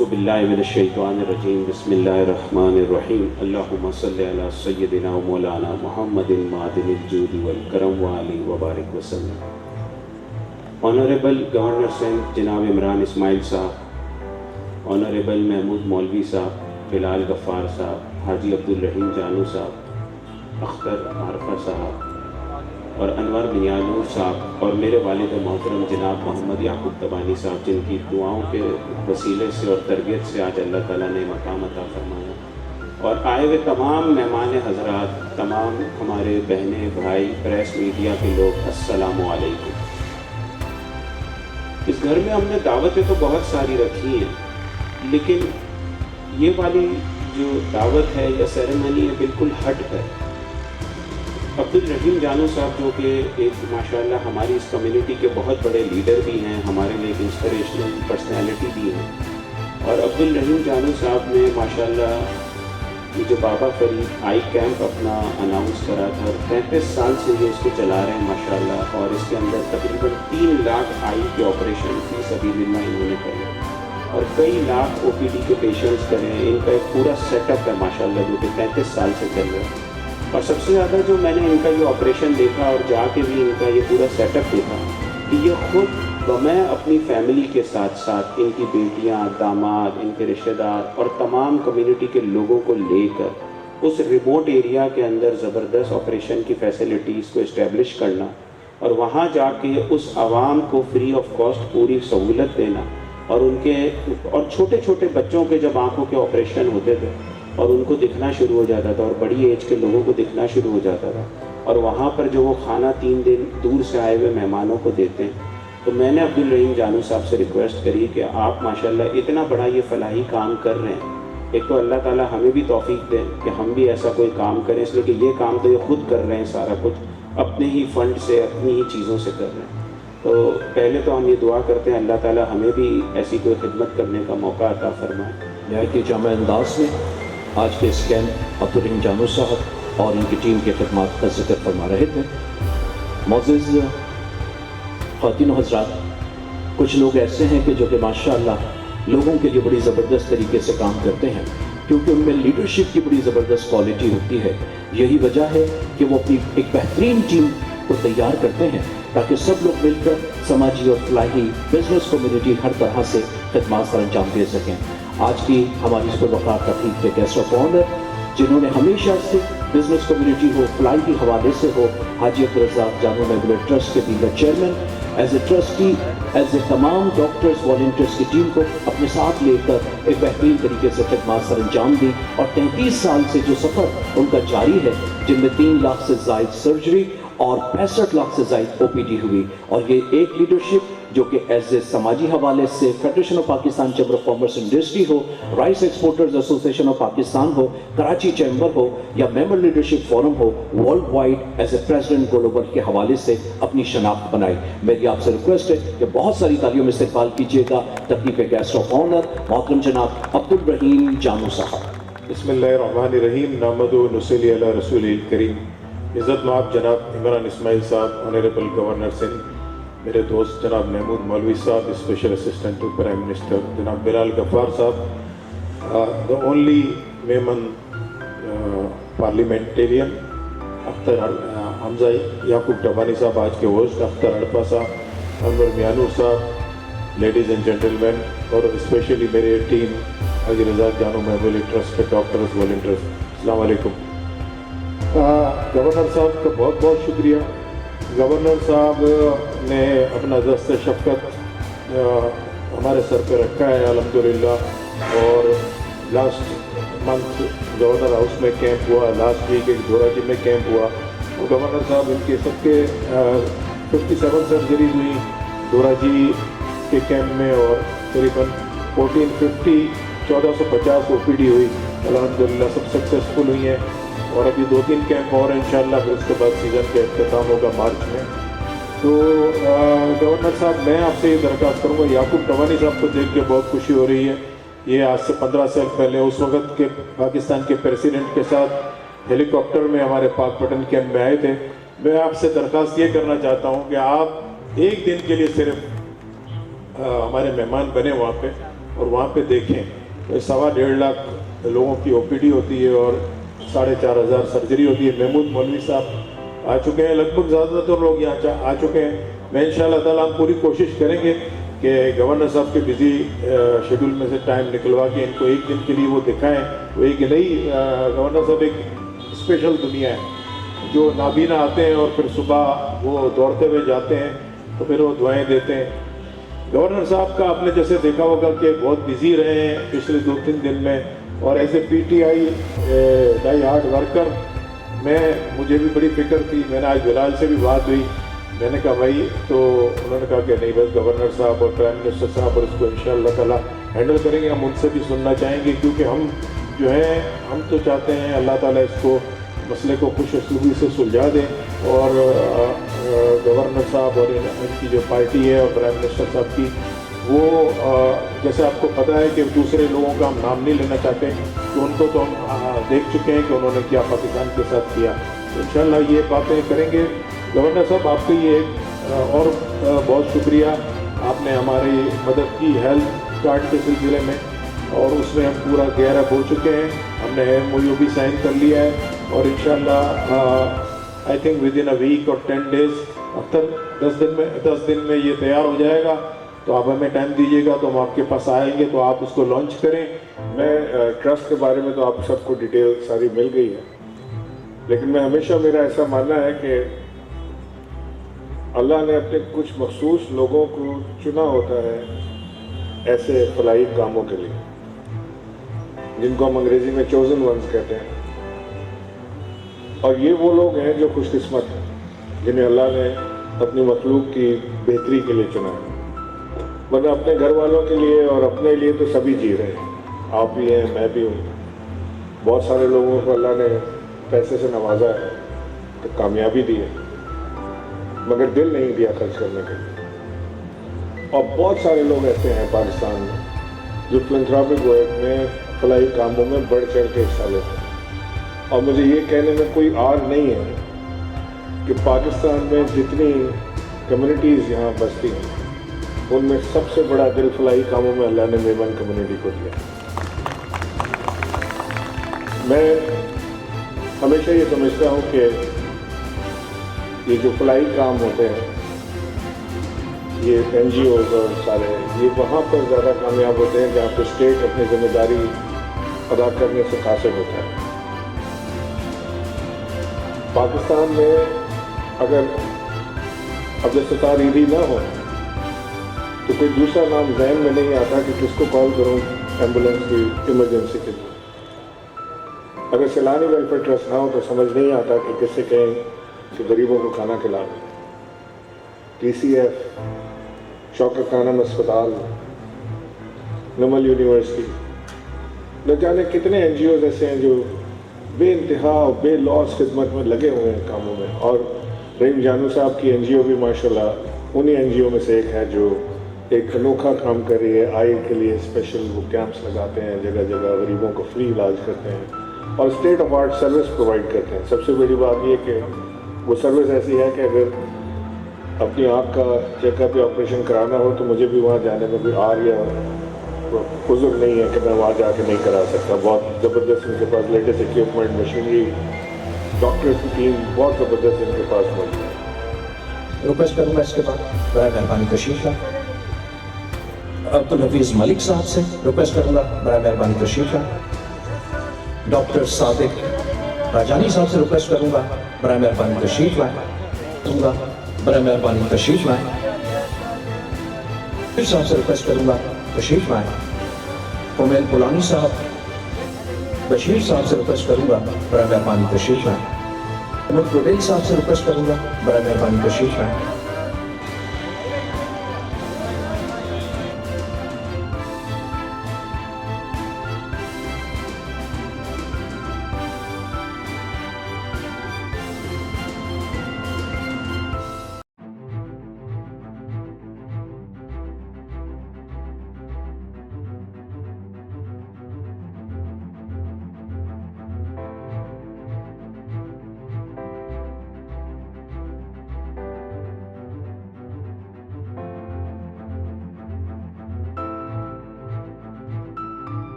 اعوذ باللہ من الشیطان الرجیم بسم اللہ الرحمن الرحیم اللہم صلی علی سیدنا و مولانا محمد معدن الجود والکرم وعلی وبارک وسلم. آنریبل گورنر سندھ جناب عمران اسماعیل صاحب، آنریبل محمود مولوی صاحب، بلال غفار صاحب، حاجی عبدالرحیم جانو صاحب، اختر عارفہ صاحب اور انور میانور صاحب، اور میرے والد محترم جناب محمد یعقوب تبانی صاحب، جن کی دعاؤں کے وسیلے سے اور تربیت سے آج اللہ تعالیٰ نے مقام عطا فرمایا، اور آئے ہوئے تمام مہمان حضرات، تمام ہمارے بہنیں بھائی، پریس میڈیا کے لوگ، السلام علیکم. اس گھر میں ہم نے دعوتیں تو بہت ساری رکھی ہیں، لیکن یہ والی جو دعوت ہے یا سیریمنی ہے بالکل ہٹ ہے. عبدالرحیم جانو صاحب جو کہ ایک ماشاءاللہ ہماری اس کمیونٹی کے بہت بڑے لیڈر بھی ہیں، ہمارے لیے ایک انسپریشنل پرسنالٹی بھی ہیں، اور عبدالرحیم جانو صاحب نے ماشاءاللہ یہ جو بابا فرید آئی کیمپ اپنا اناؤنس کرا تھا، اور 35 سال سے یہ اس کو چلا رہے ہیں ماشاءاللہ، اور اس کے اندر تقریباً 3 لاکھ آئی کے آپریشن فی سبیل اللہ انہوں نے کرے، اور کئی لاکھ او پی ڈی کے پیشنٹس کرے ہیں. ان کا ایک پورا سیٹ اپ ہے ماشاءاللہ جو کہ 35 سال سے چل رہا ہے. اور سب سے زیادہ جو میں نے ان کا یہ آپریشن دیکھا اور جا کے بھی ان کا یہ پورا سیٹ اپ دیکھا کہ یہ خود میں اپنی فیملی کے ساتھ ساتھ ان کی بیٹیاں، داماد، ان کے رشتہ دار اور تمام کمیونٹی کے لوگوں کو لے کر اس ریموٹ ایریا کے اندر زبردست آپریشن کی فیسلٹیز کو اسٹیبلش کرنا، اور وہاں جا کے اس عوام کو فری آف کاسٹ پوری سہولت دینا، اور ان کے اور چھوٹے چھوٹے بچوں کے جب آنکھوں کے آپریشن ہوتے تھے اور ان کو دکھنا شروع ہو جاتا تھا، اور بڑی ایج کے لوگوں کو دکھنا شروع ہو جاتا تھا، اور وہاں پر جو وہ کھانا 3 دن دور سے آئے ہوئے مہمانوں کو دیتے ہیں، تو میں نے عبدالرحیم جانو صاحب سے ریکویسٹ کری کہ آپ ماشاءاللہ اتنا بڑا یہ فلاحی کام کر رہے ہیں، ایک تو اللہ تعالیٰ ہمیں بھی توفیق دے کہ ہم بھی ایسا کوئی کام کریں، اس لیے کہ یہ کام تو یہ خود کر رہے ہیں، سارا کچھ اپنے ہی فنڈ سے، اپنی ہی چیزوں سے کر رہے ہیں. تو پہلے تو ہم یہ دعا کرتے ہیں اللہ تعالیٰ ہمیں بھی ایسی کوئی خدمت کرنے کا موقع عطا فرمائے. نہایت ہی جامع انداز میں آج کے اس کیمپ عبدالرحیم جانو صاحب اور ان کی ٹیم کی خدمات کا ذکر فرما رہے تھے. معزز خواتین و حضرات، کچھ لوگ ایسے ہیں کہ جو کہ ماشاءاللہ لوگوں کے لیے بڑی زبردست طریقے سے کام کرتے ہیں، کیونکہ ان میں لیڈرشپ کی بڑی زبردست کوالٹی ہوتی ہے. یہی وجہ ہے کہ وہ اپنی ایک بہترین ٹیم کو تیار کرتے ہیں تاکہ سب لوگ مل کر سماجی اور فلاحی بزنس کمیونٹی ہر طرح سے خدمات پر انجام دے سکیں. آج کی ہماری اس پر وقار تقریب کے گیسٹ آف آنر جنہوں نے ہمیشہ سے بزنس کمیونٹی ہو، فلاحی کے حوالے سے ہو، حاجی عبدالرزاق جانو میموریل ٹرسٹ کے دیگر chairman, as a trustee, as a تمام ڈاکٹرز والنٹیئرز کی ٹیم کو اپنے ساتھ لے کر ایک بہترین طریقے سے خدمات سر انجام دی، اور 33 سال سے جو سفر ان کا جاری ہے، جن میں 3 لاکھ سے زائد سرجری اور 65 لاکھ سے زائد او پی ڈی ہوئی. اور یہ ایک لیڈرشپ جو کہ ایز اے سماجی حوالے سے federation of Pakistan chamber of commerce industry ہو، rice exporters association of Pakistan ہو، کراچی چیمبر ہو، یا ممبر لیڈرشپ فورم ہو، worldwide as a president global کے حوالے سے اپنی شناخت بنائی. میری آپ سے ریکویسٹ ہے کہ بہت ساری تالیوں میں استقبال کیجیے گا تقریب کے گیسٹ آف آنر محترم جناب عبدالرحیم جانو صاحب. بسم اللہ الرحمن الرحیم. نحمدہ و نصلی علی رسول الکریم. عزت مآب جناب عمران اسماعیل صاحب، آنریبل گورنر سندھ، میرے دوست جناب محمود مولوی صاحب، special assistant to prime minister, جناب بلال غفار صاحب، the only women parliamentarian, Akhtar Hamza Yaqoob Tabani صاحب آج کے ہوسٹ، اختر عارفہ صاحب، انور میانور صاحب، لیڈیز اینڈ جینٹلمین، اور اسپیشلی میرے ٹیم حاجی رزاق جانو میموریل ٹرسٹ کے ڈاکٹرز والنٹیئرز، السلام علیکم. گورنر صاحب کا بہت بہت شکریہ. گورنر صاحب نے اپنا دست شفقت ہمارے سر پہ رکھا ہے الحمدللہ، اور لاسٹ منتھ گورنر ہاؤس میں کیمپ ہوا، لاسٹ ویک ایک دھوراجی میں کیمپ ہوا، اور گورنر صاحب ان کے سب کے 57 سرجریز ہوئی دھوراجی کے کیمپ میں، اور تقریباً 1450 او پی ڈی ہوئی، الحمدللہ سب سکسیزفل ہوئی ہیں. اور ابھی 2-3 کیمپ اور انشاءاللہ، پھر اس کے بعد سیزن کا اختتام ہوگا مارچ میں. تو گورنر صاحب میں آپ سے یہ درخواست کروں گا، یعقوب تبانی صاحب کو دیکھ کے بہت خوشی ہو رہی ہے. یہ آج سے 15 سال پہلے اس وقت کے پاکستان کے پریزیڈنٹ کے ساتھ ہیلی کاپٹر میں ہمارے پاک پٹن کیمپ میں آئے تھے. میں آپ سے درخواست یہ کرنا چاہتا ہوں کہ آپ ایک دن کے لیے صرف ہمارے مہمان بنے وہاں پہ، اور وہاں پہ دیکھیں تو 1.25 لاکھ لوگوں کی OPD ہوتی ہے اور 4,500 سرجری ہوتی ہے. محمود مولوی صاحب آ چکے ہیں, لگ بھگ زیادہ تر لوگ یہاں آ چکے ہیں. میں انشاءاللہ تعالیٰ ہم پوری کوشش کریں گے کہ گورنر صاحب کے بزی شیڈول میں سے ٹائم نکلوا کے ان کو ایک دن کے لیے وہ دکھائیں. وہ ایک نئی گورنر صاحب ایک اسپیشل دنیا ہے جو نابینا آتے ہیں اور پھر صبح وہ دوڑتے ہوئے جاتے ہیں تو پھر وہ دعائیں دیتے ہیں. گورنر صاحب کا آپ نے جیسے دیکھا ہوگا کہ بہت بزی رہے ہیں پچھلے 2-3 دن میں, اور ایسے PTI ڈائی ہارڈ ورکر مجھے بھی بڑی فکر تھی. میں نے آج بلال سے بھی بات ہوئی, میں نے کہا بھائی, تو انہوں نے کہا کہ نہیں بس گورنر صاحب اور پرائم منسٹر صاحب اور اس کو انشاءاللہ تعالیٰ ہینڈل کریں گے. ہم ان سے بھی سننا چاہیں گے کیونکہ ہم جو ہیں ہم تو چاہتے ہیں اللہ تعالیٰ اس کو مسئلے کو خوش اسلوبی سے سلجھا دیں, اور گورنر صاحب اور ان کی جو پارٹی ہے اور پرائم منسٹر صاحب کی وہ جیسے آپ کو پتہ ہے کہ دوسرے لوگوں کا ہم نام نہیں لینا چاہتے تو ان کو تو ہم دیکھ چکے ہیں کہ انہوں نے کیا پاکستان کے ساتھ کیا. تو انشاءاللہ یہ باتیں کریں گے. گورنر صاحب آپ کا یہ اور بہت شکریہ, آپ نے ہماری مدد کی ہیلتھ کارڈ کے سلسلے میں, اور اس میں ہم پورا گیئر اپ ہو چکے ہیں. ہم نے MOU بھی سائن کر لیا ہے اور انشاءاللہ I think within a week اور 10 days اختر 10 دن میں یہ تیار ہو جائے گا. تو آپ ہمیں ٹائم دیجیے گا تو ہم آپ کے پاس آئیں گے تو آپ اس کو لانچ کریں. میں ٹرسٹ کے بارے میں تو آپ سب کو ڈیٹیل ساری مل گئی ہے, لیکن میں ہمیشہ میرا ایسا ماننا ہے کہ اللہ نے اپنے کچھ مخصوص لوگوں کو چنا ہوتا ہے ایسے فلاحی کاموں کے لیے, جن کو ہم انگریزی میں چوزن ونز کہتے ہیں. اور یہ وہ لوگ ہیں جو خوش قسمت ہیں جنہیں اللہ نے اپنی مخلوق کی بہتری کے لیے چنا ہے. ورنہ اپنے گھر والوں کے لیے اور اپنے لیے تو سبھی جی رہے ہیں, آپ بھی ہیں, میں بھی ہوں. بہت سارے لوگوں کو اللہ نے پیسے سے نوازا ہے تو کامیابی دی ہے, مگر دل نہیں دیا خرچ کرنے کے لیے. اور بہت سارے لوگ ایسے ہیں پاکستان میں جو فلنتھراپک ورک میں فلاحی کاموں میں بڑھ چڑھ کے حصہ لیتے ہیں. اور مجھے یہ کہنے میں کوئی آر نہیں ہے کہ پاکستان میں جتنی کمیونٹیز یہاں بستی ہیں ان میں سب سے بڑا دل فلاحی کاموں میں اللہ نے میمن کمیونٹی کو دیا. میں ہمیشہ یہ سمجھتا ہوں کہ یہ جو فلاحی کام ہوتے ہیں, یہ NGOs اور سارے, یہ وہاں پر زیادہ کامیاب ہوتے ہیں جہاں پہ اسٹیٹ اپنی ذمہ داری ادا کرنے سے قاصر ہوتا ہے. پاکستان میں اگر عبدالستار عیدی نہ ہو تو کوئی دوسرا نام ذہن میں نہیں آتا کہ کس کو کال کروں ایمبولینس کی ایمرجنسی کے لیے. اگر سیلانی ویلفیئر ٹرسٹ نہ ہو تو سمجھ نہیں آتا کہ کس سے کہیں کہ غریبوں کو کھانا کھلا دیں. TCF, شوکت خانم اسپتال, نمل یونیورسٹی, نہ جانے کتنے NGOs ایسے ہیں جو بے انتہا بے لوس خدمت میں لگے ہوئے ہیں کاموں میں. اور رحیم جانو صاحب کی NGO بھی ماشاءاللہ انہی NGO میں سے ایک ہے جو ایک انوکھا کام کر رہی ہے. آئی کے لیے اسپیشل وہ کیمپس لگاتے ہیں, جگہ جگہ غریبوں کو فری علاج کرتے ہیں اور state of art service provide کرتے ہیں. سب سے بڑی بات یہ کہ وہ سروس ایسی ہے کہ اگر اپنی آنکھ کا چیک اپ یا آپریشن کرانا ہو تو مجھے بھی وہاں جانے میں کوئی آر یا عذر نہیں ہے کہ میں وہاں جا کے نہیں کرا سکتا. بہت زبردست ان کے پاس لیٹسٹ اکوپمنٹ, مشینری, ڈاکٹرز کی ٹیم بہت زبردست ان کے پاس موجود ہے. ریکویسٹ کروں گا اس کے بعد برائے مہربانی تشریف لائیں. عبدالحفیظ ملک صاحب سے ریکویسٹ کروں گا برائے مہربانی تشریف لائیں. ڈاکٹر صادق راجانی صاحب سے ریکویسٹ کروں گا برائے مہربانی تشریف لائیں. برائے مہربانی تشریف لائیں. صاحب سے ریکویسٹ کروں گا تشریف لائیں. حمیل پولانی صاحب, بشیر صاحب سے ریکویسٹ کروں گا برائے مہربانی تشریف لائیں. محمد پٹیل صاحب سے ریکویسٹ کروں گا برائے مہربانی تشریف لائیں.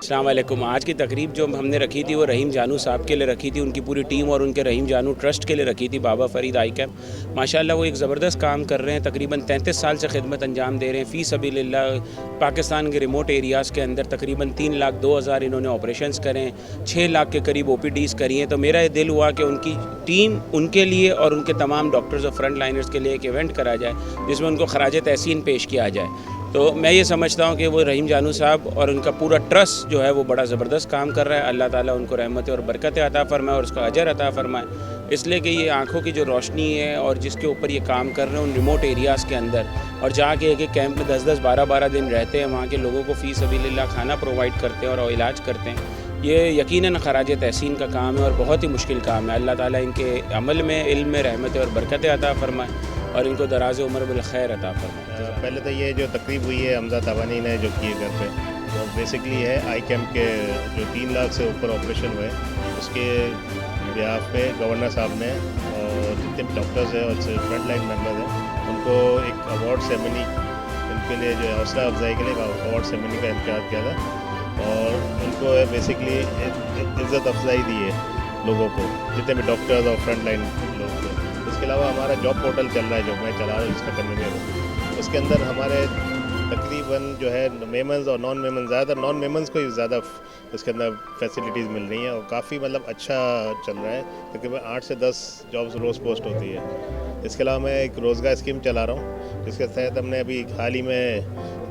السلام علیکم. آج کی تقریب جو ہم نے رکھی تھی وہ رحیم جانو صاحب کے لیے رکھی تھی, ان کی پوری ٹیم اور ان کے رحیم جانو ٹرسٹ کے لیے رکھی تھی, بابا فرید آئی کیمپ. ماشاءاللہ وہ ایک زبردست کام کر رہے ہیں, تقریباً 33 سال سے خدمت انجام دے رہے ہیں فی سبیل اللہ. پاکستان کے ریموٹ ایریاز کے اندر تقریباً 3,02,000 انہوں نے آپریشنز کرے ہیں, 6 لاکھ کے قریب او پی ڈیز کری ہیں. تو میرا یہ دل ہوا کہ ان کی ٹیم ان کے لیے اور ان کے تمام ڈاکٹرز اور فرنٹ لائنرز کے لیے ایک ایونٹ کرا جائے جس میں ان کو خراج تحسین پیش کیا جائے. تو میں یہ سمجھتا ہوں کہ وہ رحیم جانو صاحب اور ان کا پورا ٹرسٹ جو ہے وہ بڑا زبردست کام کر رہا ہے. اللہ تعالیٰ ان کو رحمت اور برکت عطا فرمائے اور اس کا اجر عطا فرمائے, اس لیے کہ یہ آنکھوں کی جو روشنی ہے اور جس کے اوپر یہ کام کر رہے ہیں ان ریموٹ ایریاز کے اندر, اور جہاں کے ایک کیمپ میں 10-10 12-12 دن رہتے ہیں, وہاں کے لوگوں کو فی سبیل اللہ کھانا پرووائڈ کرتے ہیں اور علاج کرتے ہیں. یہ یقیناً خراج تحسین کا کام ہے اور بہت ہی مشکل کام ہے. اللہ تعالیٰ ان کے عمل میں, علم میں رحمت اور برکت عطا فرمائے اور ان کو دراز عمر بالخیر عطا فرمائے. پہلے تو یہ جو تقریب ہوئی ہے حمزہ تابانی نے جو کیے گھر پہ, وہ بیسکلی ہے آئی کیمپ کے جو 3 لاکھ سے اوپر آپریشن ہوئے اس کے بیہاف پہ گورنر صاحب نے اور جتنے بھی ڈاکٹرز ہیں اور فرنٹ لائن ممبرز ہیں ان کو ایک ایوارڈ سیرمنی ان کے لیے جو حوصلہ افزائی کے لیے ایوارڈ سیرمنی کا انعقاد کیا تھا اور ان کو بیسکلی عزت افزائی دی ہے لوگوں کو, جتنے بھی ڈاکٹرز اور فرنٹ لائن لوگ تھے. اس کے علاوہ ہمارا جاب پورٹل چل رہا ہے جو میں چلا رہا ہوں, جس کا کنوینئر ہوں. اس کے اندر ہمارے تقریباً جو ہے میمنز اور نان میمنز, زیادہ تر نان میمنز کو ہی زیادہ اس کے اندر فیسلٹیز مل رہی ہیں اور کافی مطلب اچھا چل رہا ہے. تقریباً 8 سے 10 جابس روز پوسٹ ہوتی ہے. اس کے علاوہ میں ایک روزگار اسکیم چلا رہا ہوں جس کے تحت ہم نے ابھی حال ہی میں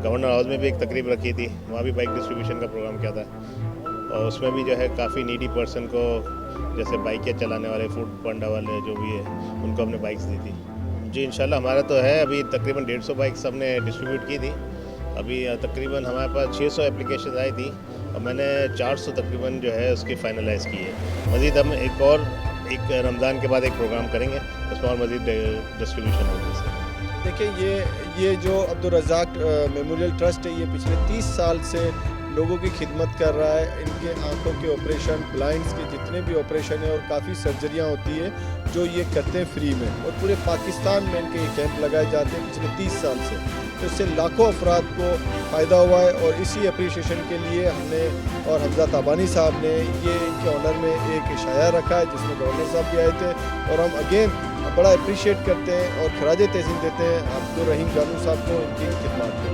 گورنر ہاؤس میں بھی ایک تقریب رکھی تھی, وہاں بھی بائک ڈسٹریبیوشن کا پروگرام کیا تھا اور اس میں بھی جو ہے کافی نیڈی پرسن کو, جیسے بائکیں چلانے والے, فوڈ پانڈا والے جو بھی ہے, ان کو ہم نے بائکس دی تھی. جی انشاءاللہ ہمارا تو ہے ابھی تقریباً 150 بائکس ہم نے ڈسٹریبیوٹ کی تھی. ابھی تقریباً ہمارے پاس 600 اپلیکیشن آئی تھی اور میں نے 400 تقریباً جو ہے اس کی فائنلائز کی ہے. مزید ہم ایک رمضان کے بعد ایک پروگرام کریں گے, اس میں اور مزید ڈسٹریبیوشن ہوگی. دیکھیں یہ جو عبدالرزاق میموریل ٹرسٹ ہے یہ پچھلے 30 سال سے لوگوں کی خدمت کر رہا ہے. ان کے آنکھوں کے آپریشن, بلائنڈس کے جتنے بھی آپریشن ہیں اور کافی سرجریاں ہوتی ہیں جو یہ کرتے ہیں فری میں, اور پورے پاکستان میں ان کے یہ کیمپ لگائے جاتے ہیں پچھلے 30 سال سے. تو اس سے لاکھوں افراد کو فائدہ ہوا ہے اور اسی اپریشیشن کے لیے ہم نے اور حمزہ تابانی صاحب نے یہ ان کے آنر میں ایک عشایہ رکھا ہے جس میں گورنر صاحب بھی آئے تھے, اور ہم اگین بڑا اپریشیٹ کرتے ہیں اور خراج تحسین دیتے ہیں عبدالرحیم جانو صاحب کو ان کی خدمات میں.